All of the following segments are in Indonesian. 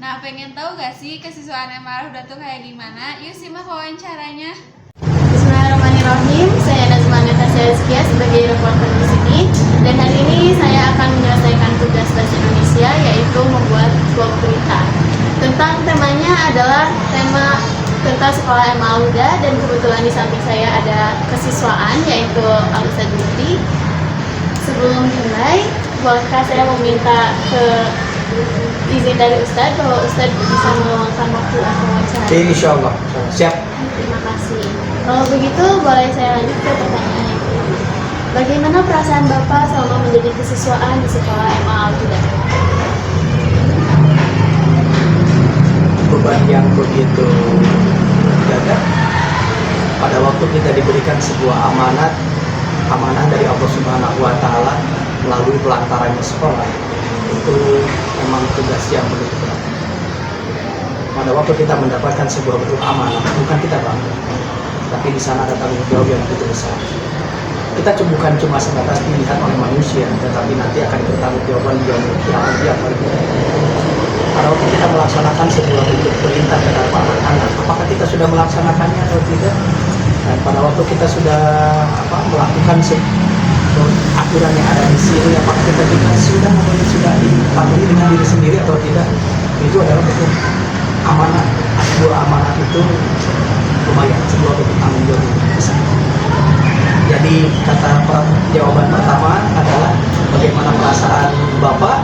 Nah, pengen tahu gak sih kesiswaan MA Al-Huda tuh kayak gimana? Yuk simak wawancaranya. Bismillahirrahmanirrahim. Saya Nazma Natasha Rizkia sebagai reporter di sini. Dan hari ini saya akan menyelesaikan tugas bahasa Indonesia, yaitu membuat sebuah berita. Temanya adalah tema tentang sekolah MA Al-Huda, dan kebetulan di samping saya ada kesiswaan, yaitu Al-Ustad Lutfi. Sebelum dimulai, bolehkah saya meminta izin dari Ustadz bahwa Ustadz bisa meluangkan waktu atau wawancara? Insya Allah, siap. Terima kasih. Kalau begitu, boleh saya lanjut ke pertanyaan yang kedua. Bagaimana perasaan Bapak selama menjadi kesiswaan di sekolah MA Al-Huda? Beban yang begitu gagah. Pada waktu kita diberikan sebuah amanah dari Allah Subhanahu wa Ta'ala melalui pelantarannya sekolah, itu memang tugas yang begitu berat. Pada waktu kita mendapatkan sebuah bentuk amanah, bukan kita bangga, tapi di sana ada tanggung jawab yang begitu besar. Kita bukan cuma sebatas dilihat oleh manusia, tetapi nanti akan bertanggungjawab di yaumul kiamat tiap hari. Pada waktu kita melaksanakan sebuah bentuk perintah kepada anak-anak, apakah kita sudah melaksanakannya atau tidak? Dan pada waktu kita sudah melakukan aturan yang ada di sini, apakah kita juga sudah dipatuhi dengan diri sendiri atau tidak? Itu adalah bentuk amanah. Sebuah amanah itu lumayan, sebuah bentuk tanggung jawab yang besar. Jadi jawaban pertama adalah bagaimana perasaan Bapak.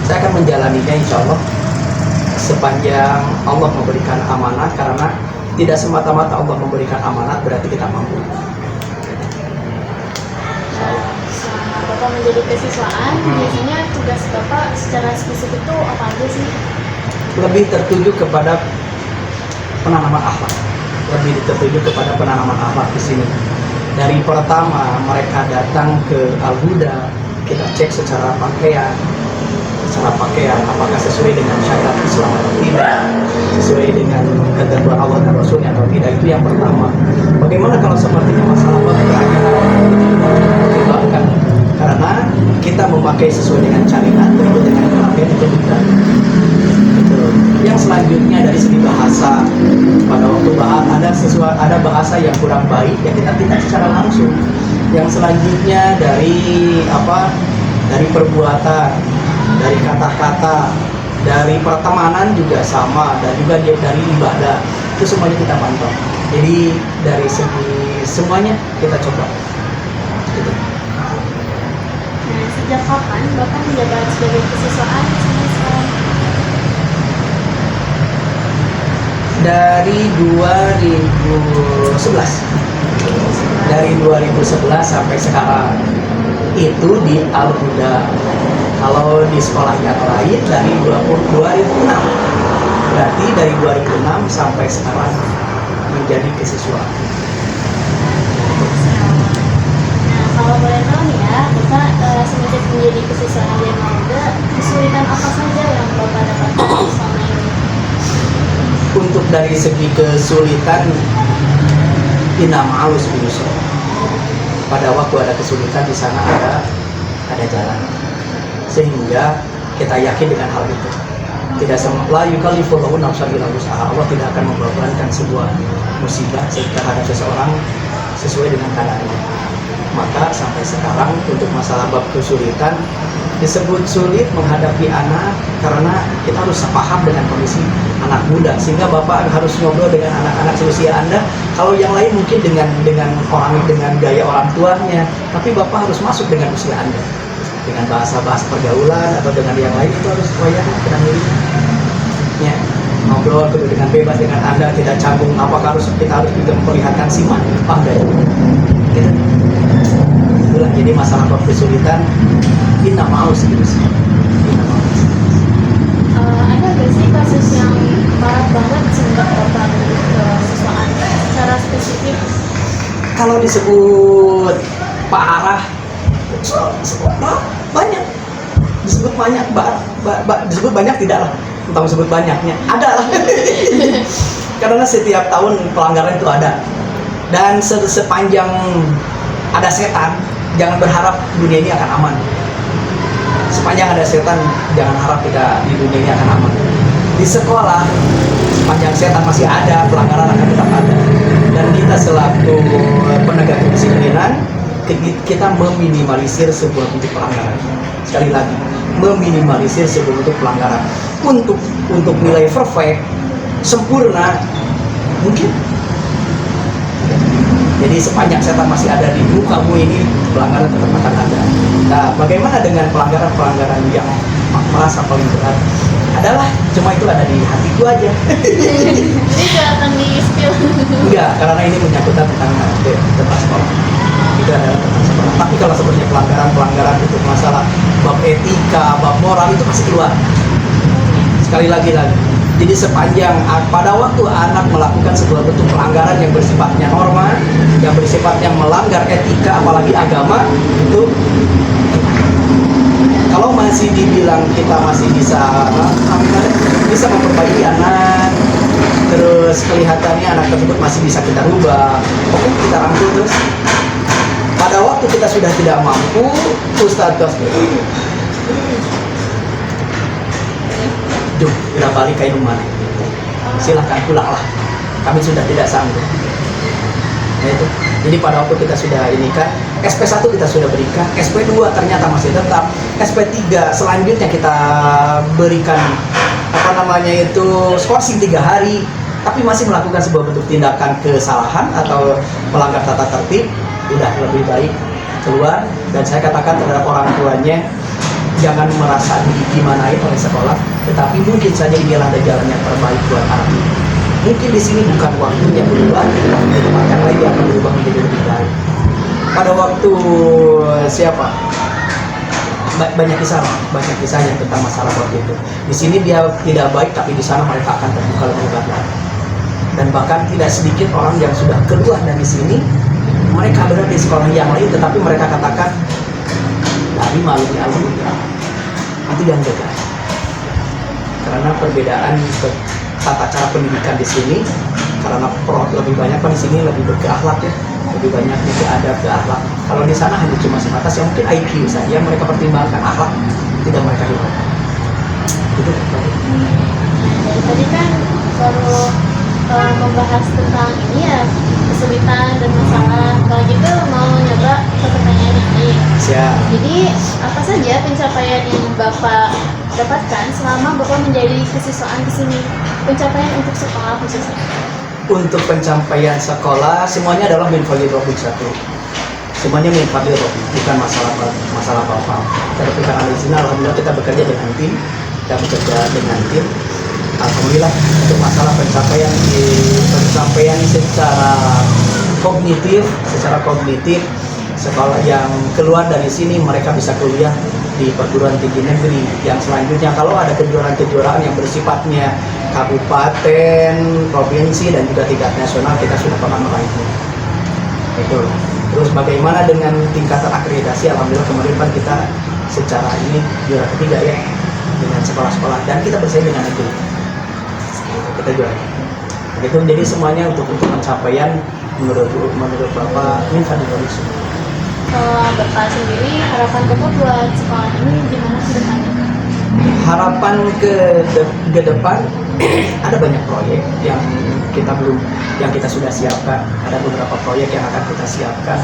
Saya akan menjalaninya insya Allah sepanjang Allah memberikan amanah, karena tidak semata-mata Allah memberikan amanat berarti kita mampu. Selama Bapak menjadi kesiswaan, biasanya tugas Bapak secara spesifik itu apa aja sih? Lebih tertuju kepada penanaman akhlak. Di sini. Dari pertama mereka datang ke Al-Huda, kita cek secara pakaian, apakah sesuai dengan syariat Islam atau tidak, sesuai dengan ketentuan Allah dan Rasulnya atau tidak. Itu yang pertama. Bagaimana kalau sepertinya masalah pakaian dipertimbangkan, karena kita memakai sesuai dengan syariat, itu dengan pakaian itu bukan. Yang selanjutnya dari segi bahasa, pada waktu ada bahasa yang kurang baik, ya kita tindak secara langsung. Yang selanjutnya dari perbuatan, dari kata-kata, dari pertemanan juga sama, dan juga dari ibadah, itu semuanya kita pantau. Jadi dari segi semuanya kita coba. Gitu. Nah, sejak kapan Bapak menjabat sebagai kesiswaan di sini sekarang? Dari 2011 sampai sekarang itu di Al-Huda. Kalau di sekolah yang lain dari 2006, berarti dari 2006 sampai sekarang menjadi kesiswaan. Nah, kalau boleh tahu nih ya, Bapak semenjak menjadi kesiswaan di MA Al-Huda, kesulitan apa saja yang Bapak dapatkan selama ini? Untuk dari segi kesulitan, inamaus binusur. Pada waktu ada kesulitan di sana ada jalan, sehingga kita yakin dengan hal itu. Tidak semua yukallifullahu nafsan illa wus'aha. Allah tidak akan membebankan sebuah musibah terhadap seseorang sesuai dengan kadarnya. Maka sampai sekarang untuk masalah bab kesulitan disebut sulit menghadapi anak, karena kita harus sepaham dengan kondisi anak muda, sehingga Bapak harus ngobrol dengan anak-anak seusia Anda. Kalau yang lain mungkin dengan gaya orang tuanya, tapi Bapak harus masuk dengan usia Anda, dengan bahasa-bahasa pergaulan atau dengan yang lain, itu harus wayang dengan dirinya. Ya, ngobrol dengan bebas dengan Anda, tidak canggung. Apakah kita harus juga memperlihatkan simak pandai? Gitu. Itulah jadi masalah kesulitan. Inamaus gitu sih. Ada gak sih kasus yang parah banget sehingga Bapak menjadi kesiswaan secara spesifik? Kalau disebut parah, banyak. Disebut banyak tidaklah. Tentang disebut banyaknya, ada lah. Karena setiap tahun pelanggaran itu ada. Dan sepanjang ada setan, jangan berharap dunia ini akan aman. sepanjang ada setan, jangan harap kita di dunia ini akan aman. Di sekolah, sepanjang setan masih ada, pelanggaran akan tetap ada. Dan kita selaku penegak kedisiplinan, kita meminimalisir sebuah bentuk pelanggaran. Sekali lagi, meminimalisir sebuah bentuk pelanggaran. Untuk nilai perfect, sempurna, mungkin. Jadi sepanjang setan masih ada di muka bumi ini, pelanggaran tetap akan ada. Nah, bagaimana dengan pelanggaran-pelanggaran yang merasa paling berat? Adalah cuma itu ada di hatiku aja. Jadi gak akan di spill. Enggak, karena ini menyangkut tentang tempat sekolah. Itu adalah tentang sekolah. Tapi kalau sebenarnya pelanggaran itu masalah bab etika, bab moral itu masih keluar. Sekali lagi. Jadi sepanjang pada waktu anak melakukan sebuah bentuk pelanggaran yang bersifatnya norma, yang bersifatnya melanggar etika, apalagi agama, itu kalau masih dibilang kita masih bisa memperbaiki anak, terus kelihatannya anak tersebut masih bisa kita rubah, oke, kita rangkul terus. Pada waktu kita sudah tidak mampu, Ustadz udah balik ke rumah, silahkan pulanglah, kami sudah tidak sanggup. Nah itu, jadi pada waktu kita sudah ini kan, SP1 kita sudah berikan, SP2 ternyata masih tetap, SP3 selanjutnya kita berikan skorsing 3 hari, tapi masih melakukan sebuah bentuk tindakan kesalahan atau melanggar tata tertib, udah lebih baik keluar. Dan saya katakan terhadap orang tuanya, jangan merasa digimanain oleh sekolah, tetapi mungkin saja inilah ada jalan yang terbaik buat anak ini. Mungkin di sini bukan waktunya berubah, tapi di tempat yang lain akan berubah menjadi lebih baik. Pada waktu banyak kisahnya tentang masalah waktu itu. Di sini dia tidak baik, tapi di sana mereka akan terbuka lebih banyak. Dan bahkan tidak sedikit orang yang sudah keluar dari sini, mereka berada di sekolah yang lain, tetapi mereka katakan dari malunya alhamdulillah, itu yang jaga. Karena perbedaan tata cara pendidikan di sini, karena lebih banyak di sini lebih berkeakhlak ya, lebih banyak ada ke akhlak. Kalau di sana hanya cuma sebatas yang mungkin IQ saja mereka pertimbangkan, akhlak tidak mereka hiraukan. Itu Tadi kan baru membahas tentang ini ya, kesulitan dan masalah. Kalau gitu mau nyoba ke pertanyaan yang lain. siap. Jadi apa saja pencapaian yang Bapak dapatkan selama Bapak menjadi kesiswaan di sini? Pencapaian untuk sekolah khususnya. Untuk pencapaian sekolah semuanya adalah min fadli Rabbil satu. Semuanya min fadli Rabbil, bukan masalah apa-apa. Kita berikan alhamdulillah, alhamdulillah kita bekerja dengan tim, Alhamdulillah. Untuk masalah pencapaian secara kognitif, sekolah yang keluar dari sini mereka bisa kuliah di perguruan tinggi negeri yang selanjutnya. Kalau ada kejuaraan yang bersifatnya kabupaten, provinsi, dan juga tingkat nasional, kita sudah pernah meraihnya. Itu. Terus bagaimana dengan tingkatan akreditasi? Alhamdulillah kemarin kan kita secara ini juara ketiga ya dengan sekolah-sekolah, dan kita bersaing dengan negeri. Kita juara. Itu jadi semuanya untuk pencapaian menurut Bapak ini fadli Rabbil. Kalau Bapak sendiri, harapan Bapak buat sekolah ini gimana ke depannya? Harapan ke depan ada banyak proyek yang kita sudah siapkan. Ada beberapa proyek yang akan kita siapkan.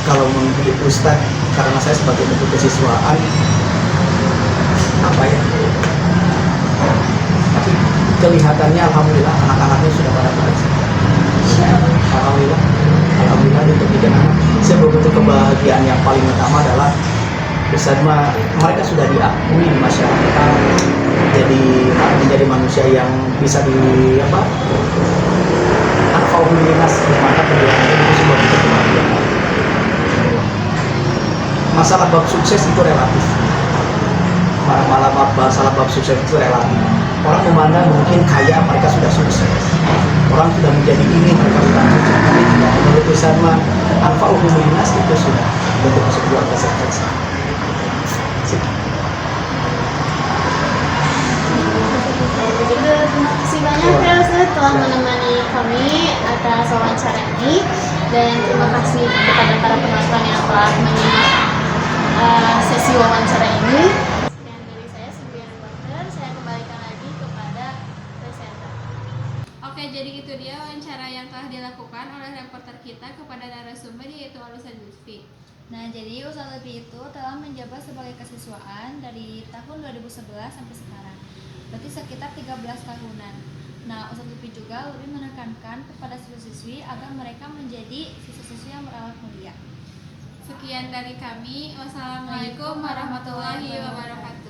Kalau menjadi Ustadz, karena saya sebagai bentuk kesiswaan, tapi kelihatannya alhamdulillah anak-anaknya sudah pada baik. Alhamdulillah untuk anak. Sebuah bentuk kebahagiaan yang paling utama adalah mereka sudah diakui di masyarakat, jadi menjadi manusia yang bisa anfa'ulinas bermanfaat bagi orang lain. Itu sebuah bentuk kebahagiaan. Masalah bab sukses itu relatif. Masalah bab sukses itu relatif. Orang memandang mungkin kaya mereka sudah sukses, orang sudah menjadi ini mereka sudah sukses. Tapi tidak, menurut Ustadz anfa'ulinas itu sudah bentuk sebuah kesuksesan. Begitu, terima kasih banyak ya Ustaz telah menemani kami atas wawancara ini, dan terima kasih kepada para penonton yang telah menyimak sesi wawancara ini. Sekian dari saya, sebagai reporter, saya kembalikan lagi kepada presenter. Oke, jadi itu dia wawancara yang telah dilakukan oleh reporter kita kepada narasumber yaitu Alusa Lutfi. Nah, jadi Ustaz Lutfi itu telah menjabat sebagai kesiswaan dari tahun 2011 sampai sekarang. Berarti sekitar 13 tahunan. Nah, Ustaz Lutfi juga lebih menekankan kepada siswa-siswi agar mereka menjadi siswa-siswi yang berakhlak mulia. Sekian dari kami. Wassalamualaikum warahmatullahi wabarakatuh.